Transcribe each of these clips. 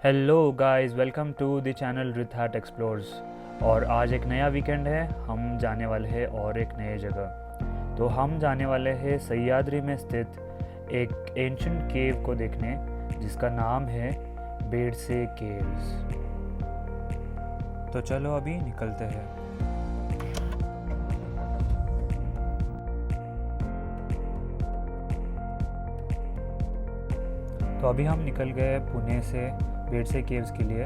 Hello guys, welcome to the channel रिथाट explores. और आज एक नया वीकेंड है, हम जाने वाले हैं और एक नए जगह। तो हम जाने वाले हैं सह्याद्री में स्थित एक एंशिएंट केव को देखने, जिसका नाम है बेडसे केव्स। तो चलो अभी निकलते हैं। तो अभी हम निकल गए पुणे से बेडसे केव्स के लिए।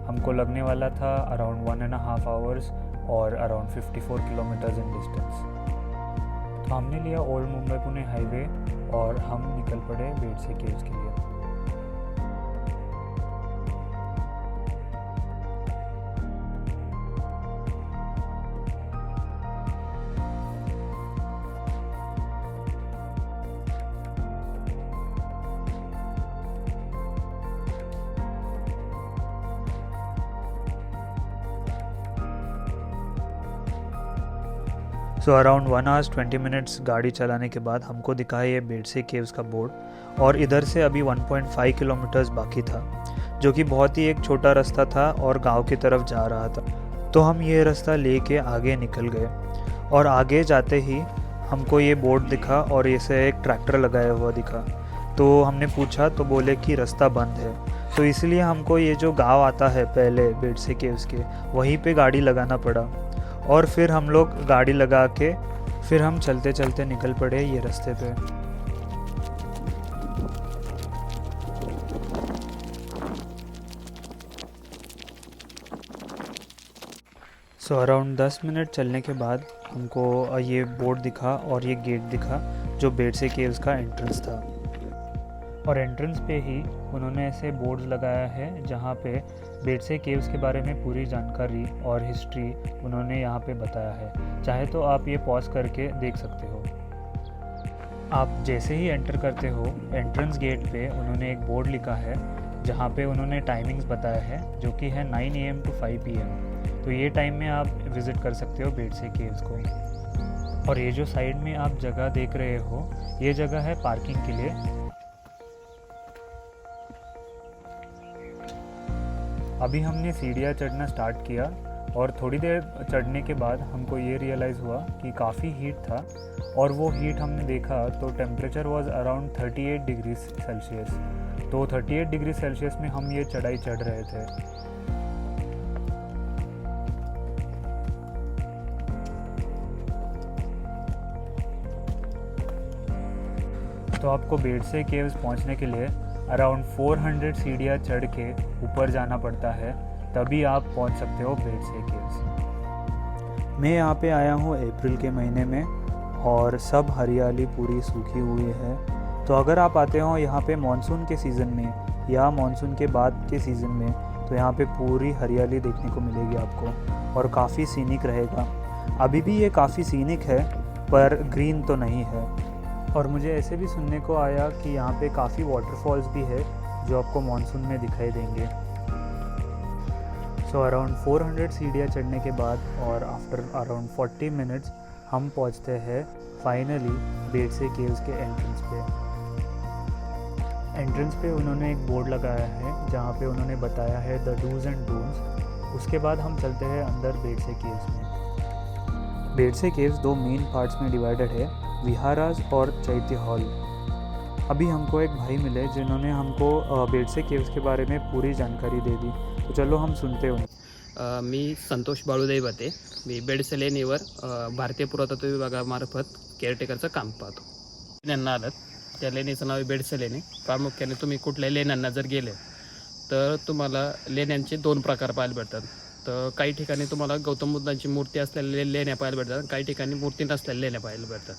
हमको लगने वाला था अराउंड 1.5 आवर्स और अराउंड 54 किलोमीटर्स इन डिस्टेंस। तो हमने लिया ओल्ड मुंबई पुणे हाईवे और हम निकल पड़े बेडसे केव्स के लिए। सो अराउंड 1 आवर्स 20 मिनट्स गाड़ी चलाने के बाद हमको दिखा ये बेडसे केव्स का बोर्ड। और इधर से अभी 1.5 किलोमीटर्स बाकी था, जो कि बहुत ही एक छोटा रास्ता था और गांव की तरफ जा रहा था। तो हम ये रास्ता लेके आगे निकल गए और आगे जाते ही हमको ये बोर्ड दिखा और इसे एक ट्रैक्टर लगाया हुआ दिखा। तो हमने पूछा तो बोले कि रास्ता बंद है। तो इसलिए हमको ये जो गांव आता है पहले बेडसे केव्स के, वहीं पे गाड़ी लगाना पड़ा। और फिर हम लोग गाड़ी लगा के फिर हम चलते चलते निकल पड़े ये रास्ते पे। सो अराउंड 10 मिनट चलने के बाद हमको ये बोर्ड दिखा और ये गेट दिखा, जो बेडसे केव्स का एंट्रेंस था। और एंट्रेंस पे ही उन्होंने ऐसे बोर्ड्स लगाया है जहाँ पे बेडसे केव्स के बारे में पूरी जानकारी और हिस्ट्री उन्होंने यहाँ पे बताया है। चाहे तो आप ये पॉज करके देख सकते हो। आप जैसे ही एंटर करते हो, एंट्रेंस गेट पे उन्होंने एक बोर्ड लिखा है जहाँ पे उन्होंने टाइमिंग्स बताया है, जो कि है 9 AM to 5 PM। तो ये टाइम में आप विज़िट कर सकते हो बेडसे केव्स को। और ये जो साइड में आप जगह देख रहे हो, ये जगह है पार्किंग के लिए। अभी हमने सीढ़ियाँ चढ़ना स्टार्ट किया और थोड़ी देर चढ़ने के बाद हमको ये रियलाइज़ हुआ कि काफ़ी हीट था। और वो हीट हमने देखा तो temperature was around 38 degree Celsius. तो 38 डिग्री सेल्सियस में हम ये चढ़ाई चढ़ रहे थे। तो आपको बेडसे केव्स पहुंचने के लिए अराउंड 400 सीढ़ियाँ चढ़ के ऊपर जाना पड़ता है, तभी आप पहुंच सकते हो बेडसे केव्स। मैं यहाँ पे आया हूँ अप्रैल के महीने में और सब हरियाली पूरी सूखी हुई है। तो अगर आप आते हो यहाँ पे मानसून के सीज़न में या मानसून के बाद के सीज़न में, तो यहाँ पे पूरी हरियाली देखने को मिलेगी आपको और काफ़ी सीनिक रहेगा। अभी भी ये काफ़ी सीनिक है पर ग्रीन तो नहीं है। और मुझे ऐसे भी सुनने को आया कि यहाँ पे काफ़ी वाटरफॉल्स भी है जो आपको मानसून में दिखाई देंगे। सो अराउंड 400 सीढ़ियाँ चढ़ने के बाद और आफ्टर अराउंड 40 मिनट्स हम पहुँचते हैं फाइनली बेडसे केव्स के एंट्रेंस पे। एंट्रेंस पे उन्होंने एक बोर्ड लगाया है जहाँ पे उन्होंने बताया है द डूज एंड डोंट्स। उसके बाद हम चलते हैं अंदर बेडसे केव्स में। बेडसे केव्स दो मेन पार्ट्स में डिवाइडेड है, विहारास और चैत्य हॉल। अभी हमको एक भाई मिले जिन्होंने हमको बेडसे केव्स के बारे में पूरी जानकारी दे दी। तो चलो हम सुनते हो। मी संतोष बाळूदैवते, मी बेडसे लेणीवर भारतीय पुरातत्व विभागामार्फत केअरटेकरचं काम पाहतो। लेण्यांना आलं, त्या लेणीचं नाव आहे बेडसे लेणी। प्रामुख्याने तुम्ही कुठल्या लेण्यांना जर गेले तर तुम्हाला लेण्यांचे 2 प्रकार पाहायला भेटतात। तर काही ठिकाणी तुम्हाला गौतम बुद्धांची मूर्ती असलेल्या लेण्या पाहायला भेटतात, काही ठिकाणी मूर्ती नसलेल्या लेण्या पाहायला भेटतात।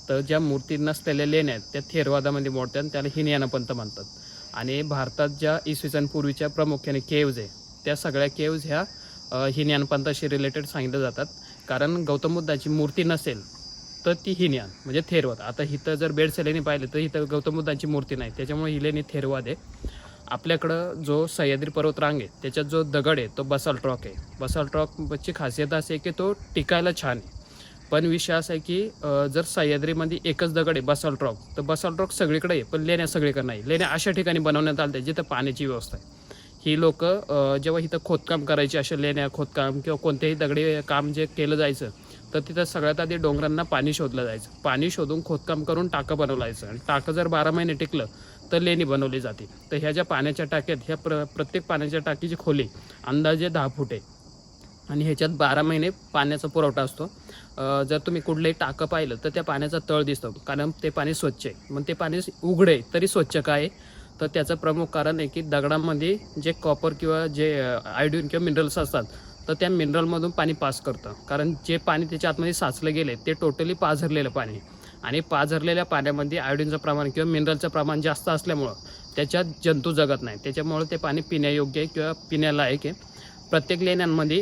तर ज्या मूर्ती नसलेल्या लेण्या आहेत त्या थेरवादामध्ये मोडतात, त्याला हिनयानपंथ म्हणतात। आणि भारतात ज्या इसवी सन पूर्वीच्या प्रामुख्याने केव्ज आहे, त्या सगळ्या केव्ज ह्या हिनयानपंथाशी रिलेटेड सांगितलं जातात। कारण गौतम बुद्धाची मूर्ती नसेल तर ती हिनयान म्हणजे थेरवाद। आता इथं जर बेडसे लेणी पाहिलं तर इथं गौतम बुद्धांची मूर्ती नाही, त्याच्यामुळे ही लेणी थेरवाद आहे। आपल्याकडं जो सह्याद्री पर्वतरांग आहे त्याच्यात जो दगड आहे तो बसाल्ट रॉक आहे। बसाल्ट रॉकची खासियत अशी आहे की तो टिकायला छान आहे। पण विषय असा आहे की जर सह्याद्रीमध्ये एकच दगड आहे बसाल्ट रॉक, तर बसाल्ट रॉक सगळीकडे आहे पण लेण्या सगळीकडे नाही। लेण्या अशा ठिकाणी बनवण्यात आल्या जिथं पाण्याची व्यवस्था आहे। ही लोक जेव्हा इथं खोदकाम करायची, अशा लेण्या खोदकाम किंवा कोणतेही दगडी काम जे केलं जायचं, तर तिथं सगळ्यात आधी डोंगरांना पाणी शोधलं जायचं. पाणी शोधून खोदकाम करून टाकं बनवलं जायचं आणि टाकं जर 12 महिने टिकलं तर लेणी बनवली जाते. तर ह्या ज्या पाण्याच्या टाक्यात, ह्या प्रत्येक पाण्याच्या टाकीची खोली अंदाजे 10 फूट आहे आणि ह्याच्यात 12 महिने पाण्याचा पुरवठा असतो. जर तुम्ही कुठलंही टाकं पाहिलं तर त्या पाण्याचा तळ दिसतो, कारण ते पाणी स्वच्छ आहे. मग ते पाणी उघडे आहे तरी स्वच्छ का आहे, तर त्याचं प्रमुख कारण आहे की दगडामध्ये जे कॉपर किंवा जे आयोडीन किंवा मिनरल्स असतात, तर त्या मिनरलमधून पाणी पास करतं. कारण जे पाणी त्याच्या आतमध्ये साचलं गेले ते टोटली पाझरलेलं पाणी, आणि पाझरलेल्या पाण्यामध्ये आयोडीनचं प्रमाण किंवा मिनरलचं प्रमाण जास्त असल्यामुळं त्याच्यात जंतू जगत नाही. त्याच्यामुळं ते पाणी पिण्यायोग्य आहे किंवा पिण्यालायक आहे. प्रत्येक लेण्यांमध्ये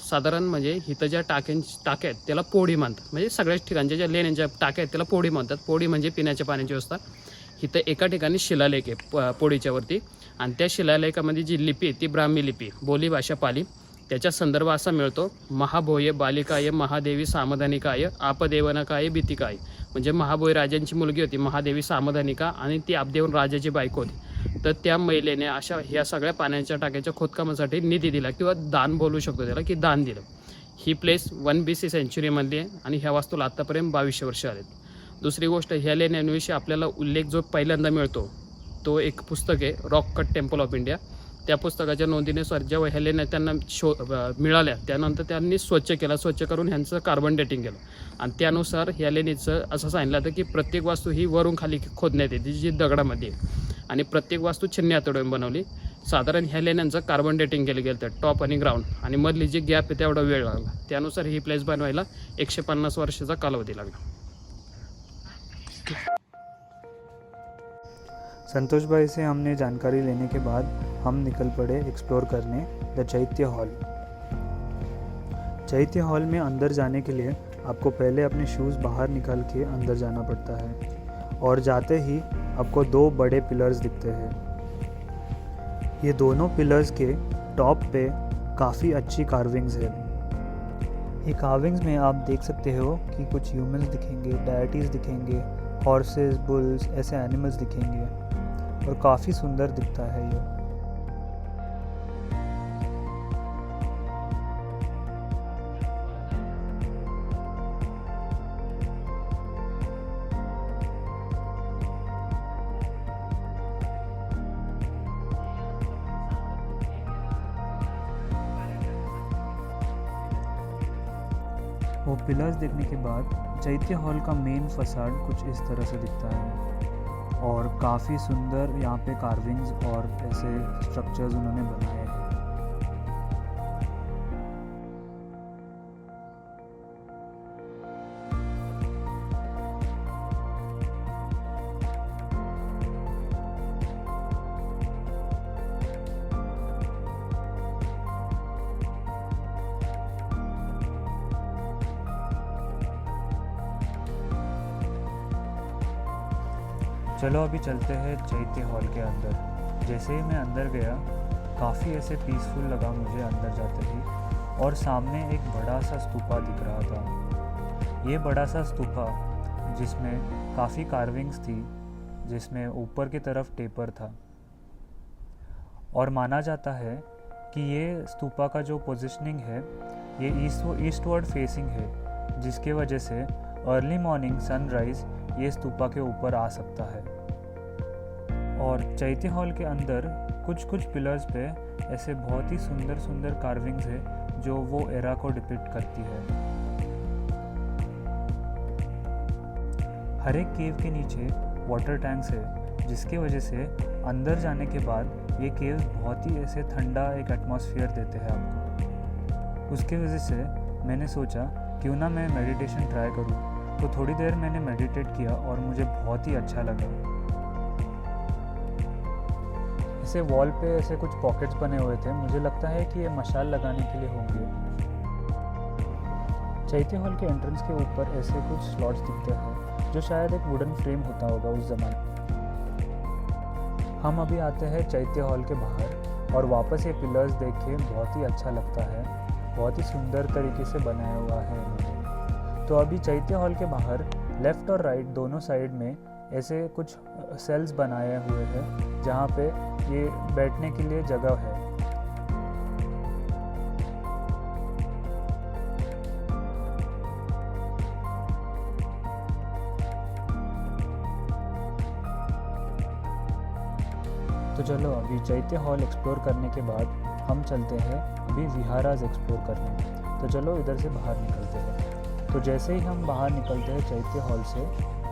साधारण म्हणजे इथं ज्या टाक्या आहेत त्याला पोढी म्हणतात. म्हणजे सगळ्याच ठिकाणच्या ज्या लेण्यांच्या टाक्या आहेत त्याला पोढी म्हणतात. पोढी म्हणजे पिण्याच्या पाण्याची व्यवस्था. इथं एका ठिकाणी शिलालेख आहे पोढीच्यावरती, आणि त्या शिलालेखामध्ये जी लिपी आहे ती ब्राह्मी लिपी, बोलीभाषा पाली. त्याचा संदर्भ असा मिळतो: महाभोये बालिकाय महादेवी सामधानिकाय आपदेवनकाय भीतिकाय. म्हणजे महाभोय राजांची मुलगी होती महादेवी सामधानिका, आणि ती आपदेवन राजाची बायको होती. तर त्या महिलेने अशा ह्या सगळ्या पाण्याच्या टाक्याच्या खोदकामासाठी निधी दिला, किंवा दान बोलू शकतो त्याला, की दान दिलं. ही प्लेस 1 BC सेंचुरीमध्ये आहे आणि ह्या वास्तूला आत्तापर्यंत 2200 वर्ष आलेत. दुसरी गोष्ट, ह्या लेण्यांविषयी आपल्याला उल्लेख जो पहिल्यांदा मिळतो तो एक पुस्तक आहे, rock cut temple of India. त्या पुस्तकाच्या नोंदीनुसार जेव्हा ह्या लेण्या त्यांना मिळाल्या त्यानंतर त्यांनी स्वच्छ करून ह्यांचं कार्बन डेटिंग केलं, आणि त्यानुसार ह्या लेणीचं असं सांगितलं होतं की प्रत्येक वास्तू ही वरून खाली खोदण्यात येते जी दगडामध्ये आहे, आणि प्रत्येक वास्तू छिन्नी हातोडून बनवली. साधारण ह्या लेण्यांचं कार्बन डेटिंग केलं गेलं तर टॉप आणि ग्राउंड, आणि मधली जी गॅप आहे तेवढा वेळ लागला. त्यानुसार ही प्लेस बनवायला 150 वर्षाचा कालावधी लागला. संतोष भाई से हमने जानकारी लेने के बाद हम निकल पड़े एक्सप्लोर करने द चैत्य हॉल। चैत्य हॉल में अंदर जाने के लिए आपको पहले अपने शूज़ बाहर निकाल के अंदर जाना पड़ता है, और जाते ही आपको 2 बड़े पिलर्स दिखते हैं। ये दोनों पिलर्स के टॉप पे काफ़ी अच्छी कार्विंग्स है। ये कार्विंग्स में आप देख सकते हो कि कुछ ह्यूमंस दिखेंगे, डायटीज़ दिखेंगे, हॉर्सेस, बुल्स, ऐसे एनिमल्स दिखेंगे, और काफ़ी सुंदर दिखता है ये। वो पिलर्स देखने के बाद चैत्य हॉल का मेन फसाड कुछ इस तरह से दिखता है, और काफ़ी सुंदर यहाँ पे कार्विंग्स और ऐसे स्ट्रक्चर्स उन्होंने बनाए हैं। चलो अभी चलते हैं चैत्य हॉल के अंदर। जैसे ही मैं अंदर गया काफ़ी ऐसे पीसफुल लगा मुझे अंदर जाते ही, और सामने एक बड़ा सा स्तूपा दिख रहा था। ये बड़ा सा स्तूपा जिसमें काफ़ी कार्विंग्स थी, जिसमें ऊपर की तरफ टेपर था, और माना जाता है कि ये स्तूपा का जो पोजीशनिंग है ये ईस्टवर्ड फेसिंग है, जिसके वजह से अर्ली मॉर्निंग सनराइज़ ये स्तूपा के ऊपर आ सकता है। और चैत्य हॉल के अंदर कुछ पिलर्स पे ऐसे बहुत ही सुंदर सुंदर कार्विंग्स है जो वो एरा को डिपिक्ट करती है। हर एक केव के नीचे वाटर टैंक्स है, जिसके वजह से अंदर जाने के बाद ये केव्स बहुत ही ऐसे ठंडा एक एटमॉस्फेयर देते हैं आपको। उसके वजह से मैंने सोचा क्यों ना मैं मेडिटेशन ट्राई करूँ, तो थोड़ी देर मैंने मेडिटेट किया और मुझे बहुत ही अच्छा लगा। ऐसे वॉल पे ऐसे कुछ पॉकेट्स बने हुए थे, मुझे लगता है कि ये मशाल लगाने के लिए होंगे। चैत्य हॉल के एंट्रेंस के ऊपर ऐसे कुछ स्लॉट्स दिखते हैं जो शायद एक वुडन फ्रेम होता होगा उस ज़माने। हम अभी आते हैं चैत्य हॉल के बाहर, और वापस ये पिलर्स देख के बहुत ही अच्छा लगता है, बहुत ही सुंदर तरीके से बनाया हुआ है इन्होंने। तो अभी चैत्य हॉल के बाहर लेफ़्ट और राइट दोनों साइड में ऐसे कुछ सेल्स बनाए हुए हैं जहाँ पे ये बैठने के लिए जगह है। तो चलो अभी चैत्य हॉल एक्सप्लोर करने के बाद हम चलते हैं अभी विहाराज एक्सप्लोर करने। तो चलो इधर से बाहर निकलते हैं। तो जैसे ही हम बाहर निकलते हैं चैत्य हॉल से,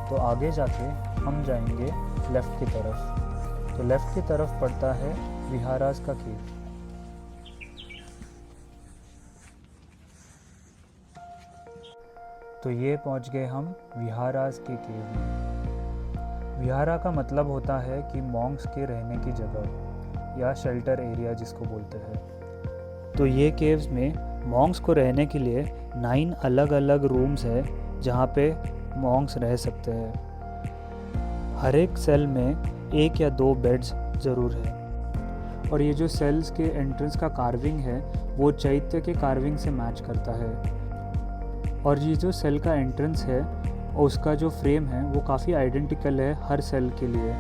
तो आगे जाके हम जाएंगे लेफ़्ट की तरफ। तो लेफ़्ट की तरफ पड़ता है विहाराज का केव। तो ये पहुंच गए हम विहाराज के केव में। विहारा का मतलब होता है कि मॉन्क्स के रहने की जगह या शेल्टर एरिया जिसको बोलते हैं। तो ये केव्स में मॉन्क्स को रहने के लिए 9 अलग अलग रूम्स है जहाँ पे मॉन्क्स रह सकते हैं। हर एक सेल में 1 या 2 बेड्स ज़रूर है। और ये जो सेल्स के एंट्रेंस का कार्विंग है वो चैत्य के कार्विंग से मैच करता है। और ये जो सेल का एंट्रेंस है और उसका जो फ्रेम है वो काफ़ी आइडेंटिकल है हर सेल के लिए।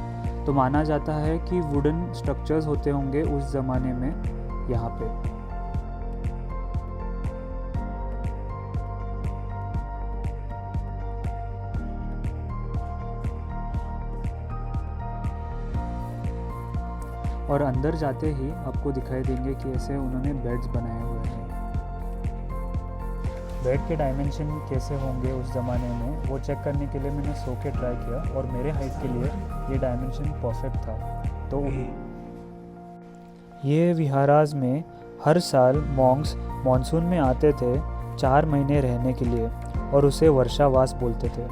तो माना जाता है कि वुडन स्ट्रक्चर्स होते होंगे उस ज़माने में यहाँ पे। और अंदर जाते ही आपको दिखाई देंगे कि ऐसे उन्होंने बेड्स बनाए हुए हैं। बेड के डायमेंशन कैसे होंगे उस ज़माने में वो चेक करने के लिए मैंने सो के ट्राई किया और मेरे हाइट के लिए ये डायमेंशन परफेक्ट था। तो ये विहाराज में हर साल मॉन्क्स मॉनसून में आते थे 4 महीने रहने के लिए और उसे वर्षावास बोलते थे।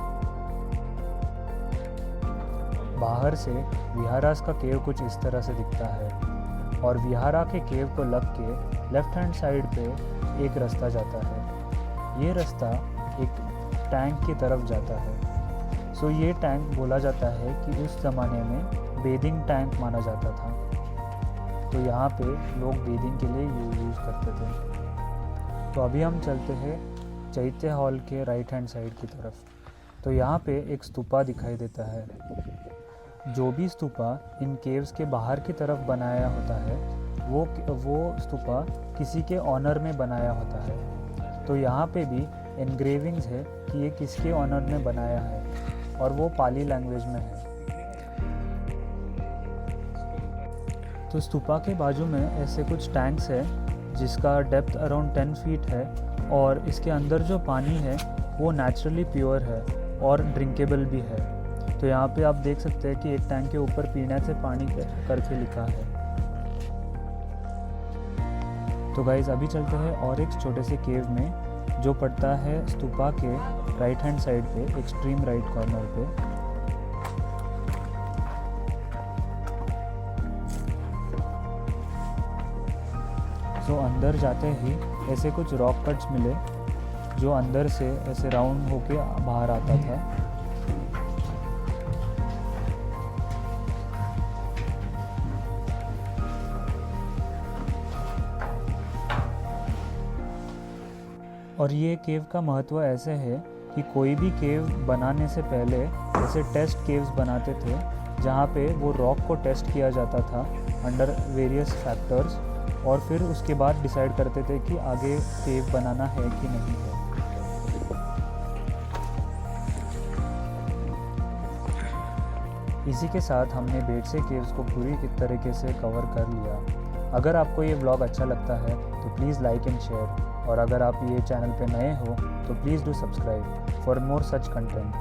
बाहर से विहाराज का केव कुछ इस तरह से दिखता है और विहारा के केव को लग के लेफ्ट हैंड साइड पे एक रास्ता जाता है। ये रास्ता एक टैंक की तरफ जाता है। सो ये टैंक बोला जाता है कि उस ज़माने में बेदिंग टैंक माना जाता था। तो यहाँ पे लोग बेदिंग के लिए यूज़ करते थे। तो अभी हम चलते हैं चैत्य हॉल के राइट हैंड साइड की तरफ। तो यहाँ पे एक स्तूपा दिखाई देता है। जो भी स्तूपा इन केव्स के बाहर की तरफ बनाया होता है वो स्तूपा किसी के ऑनर में बनाया होता है। तो यहाँ पे भी एनग्रेविंग्स है कि ये किसके ऑनर में बनाया है और वो पाली लैंग्वेज में है। तो स्तूपा के बाजू में ऐसे कुछ टैंक्स है जिसका डेप्थ अराउंड 10 फीट है और इसके अंदर जो पानी है वो नेचुरली प्योर है और ड्रिंकेबल भी है। तो यहाँ पे आप देख सकते हैं कि एक टैंक के ऊपर पीने से पानी करके लिखा है। तो गाइज अभी चलते हैं और एक छोटे से केव में जो पड़ता है स्तूपा के राइट हैंड साइड पे, एक्सट्रीम राइट कॉर्नर पे। तो अंदर जाते ही ऐसे कुछ रॉक कट्स मिले जो अंदर से ऐसे राउंड होके बाहर आता था। और ये केव का महत्व ऐसे है कि कोई भी केव बनाने से पहले ऐसे टेस्ट केव्स बनाते थे जहाँ पे वो रॉक को टेस्ट किया जाता था अंडर वेरियस फैक्टर्स और फिर उसके बाद डिसाइड करते थे कि आगे केव बनाना है कि नहीं है। इसी के साथ हमने बेड से केव्स को पूरी तरीके से कवर कर लिया। अगर आपको ये व्लॉग अच्छा लगता है तो प्लीज़ लाइक एंड शेयर, और अगर आप ये चैनल पे नए हो तो please do subscribe for more such content.